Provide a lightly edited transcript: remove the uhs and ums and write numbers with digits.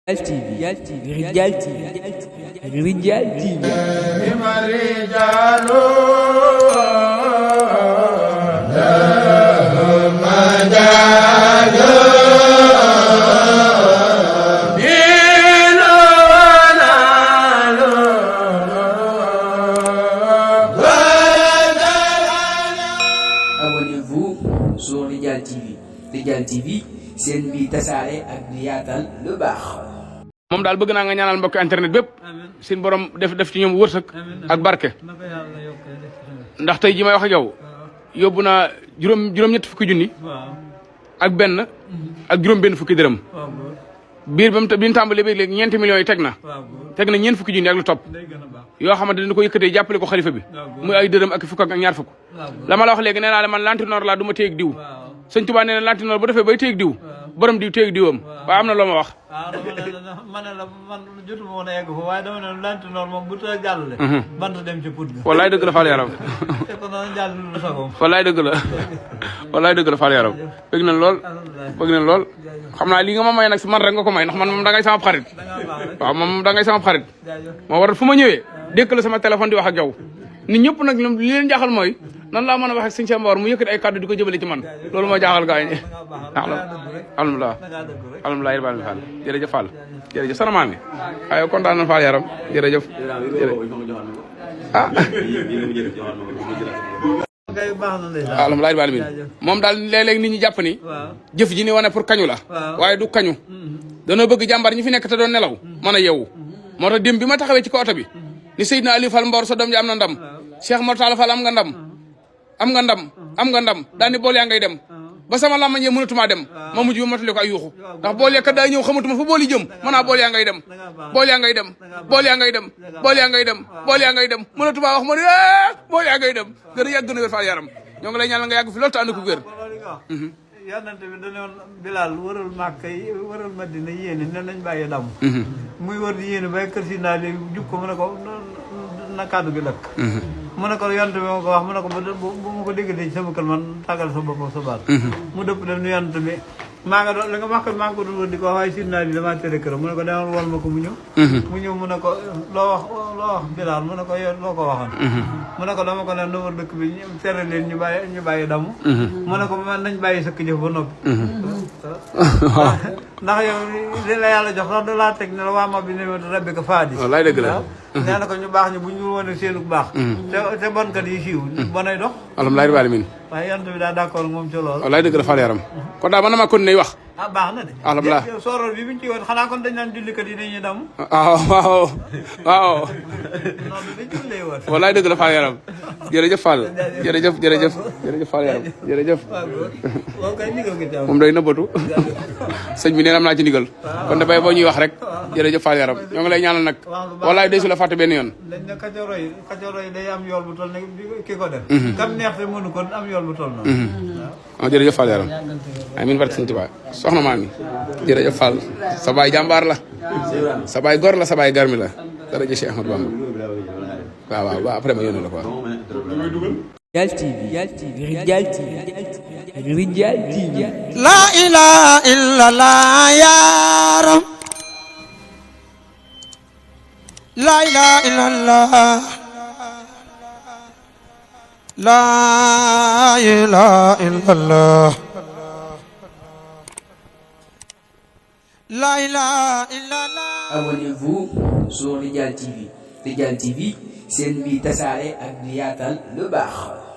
Rijal TV. Abonnez-vous sur Rijal TV. Rijal TV, seen bi tasaare ak di yaatal lu baax. moom daal bëgg naa nga ñaanal mbokk internet bépp seen borom def ci ñoom wërsëg ak barke ndax tey ji may wax ak yow yóbbu naa juróom-ñetti fukki junni ak benn ak juróom-benn fukki dërëm biir ba bi ñu tàmbalee ba léegi ñeenti millions yi teg na ñeent fukki junni ak lu topp yoo xamante dañu ko yëkkatee jàppale ko xalifa bi muy ay dërëm ak fukk ak ñaar fukk la ma la wax léegi nee naa la man lantinoor laa du ma téeg diw sëñ Tuubaa nee na lantinoor bu defee bay téeg diw borom diw téeg diwam waaye am na loo ma wax man jotuma woon a yegg foofu waaye dama ne lantinoor moom bu ta jàllale bant dem ci put ga wallaay dëgg la Fall Yaram te ko noonu jàll lu sagoom wallaay dëgg la Fall Yaram bëgg nañ lool xam naa lii nga ma may nag si man rek nga ko may ndax man moom da ngay sama xarit waaw moom da ngay sama xarit moo waral fu ma ñëwee dékk la sama téléphone di wax ak yow nit ñëpp nag li leen jaaxal mooy nan laa mën a wax ak sëñ Cheikh Mbawar mu yëkkati ay kàddu di ko jëmale ci man loolu moo jaaxal gaa yi alhamdulilah rabbil Fall jërëjëf Fall jërëjëf sana maam yi ay kontaan na Fall Yaram jërëjëf alhamdulilah rabbil alamin moom daal léeg-léeg nit ñi jàpp ni jëf ji ni wane pour kañu la waaye du kañu danoo bëgg jàmbar ñi fi nekk te doon nelaw mën a yeewu moo tax démb bi ma taxawee ci ko oto bi ni Seydina Aliou Fall Mbawar sa doom ji am na ndam Cheikh Mortala Fall am nga ndam daal ni bool yaa ngay dem ba sama làmmañ yee mënatumaa dem ma mujj ba matale ko ay yuuxu ndax bool ya kat daa ñëw xamatuma fa bool yi jëm mën naa bool yaa ngay dem mënatumaa wax ma ne bool yaa ngay dem gën a yàgg gën a wér Fall Yaram ñoo ngi lay ñaanal nga yàgg fi loolu te ànd ko wér yonent bi dañoon Bilaal wëral Màkka yi wëral Madina yéene ne nañ bàyyi damm muy wër di yéene bay kër si naa léegi jub ko mu ne ko na kàddu gi dëkk mu ne ko yonent bi ma ko wax mu ne ko bu ma ko déggatee ci sama kër man tàggal sa bopp sa baat mu dëpp dem ni yonent bi maa nga doon li nga wax ko maa ngi ko doon wër di ko wax waaye si naa bi damaa tere këram mu ne ko demal wol ma ko mu ñëw mu ne ko loo wax Bilaal mu ne ko yow loo ko waxoon mu ne ko dama ko ne na wër dëkk bi tere leen ñu bàyyi damm mu ne ko man nañ bàyyi sëkk jëf ba noppi ndax yow li la yàlla jox sax da laa teg ne la waa ma bi ne rabbi ko faadi wallaay dëgg la nee na ko ñu baax ñu bu ñu wane seenu baax te bonkat yi siiw bonay dox alhamdulilah rabbil alamin waaye yonent bi daa d'accord moom ci loolu wallaay dëgg la Fall Yaram kon daal man na maa continuer wax baax na de alhamdulilah sooroor bi buñ ci woon xanaa kon dañ naan jullikat yi dañuy damm waaw noonu dañ jullee woon wallaay dëgg la Fall Yaram jërëjëf Fall jërëjëf Fall Yaram jërëjëf moom day nëbbatu sëñ bi nee na am naa ci ndigal kon da bay boo ñuy wax rek jërëjëf Fall Yaram ñoo ngi lay ñaanal nag wallaay day su la fàtte benn yoon dañ ne kacoroy day am yool bu toll ne ki ko def kam neex te mënu ko am yool bu toll noonu waaw jërëjëf Fall Yaram amiin barke Sëñ Tuubaa soxna maa mi jërëjëf Fall sa baay jàmbaar la sa baay gor la sa baay garmi la dara ji Cheikh Ahmadou Bamba waaw après ma yónnee la quoi Rijal TV. La ilaha illallah yaram la ilaha illallah la ilaha illallah la ilaha illallah. Abonnez-vous sur Rijal TV. Rijal TV, seen bi tasaare ak di yaatal lu baax.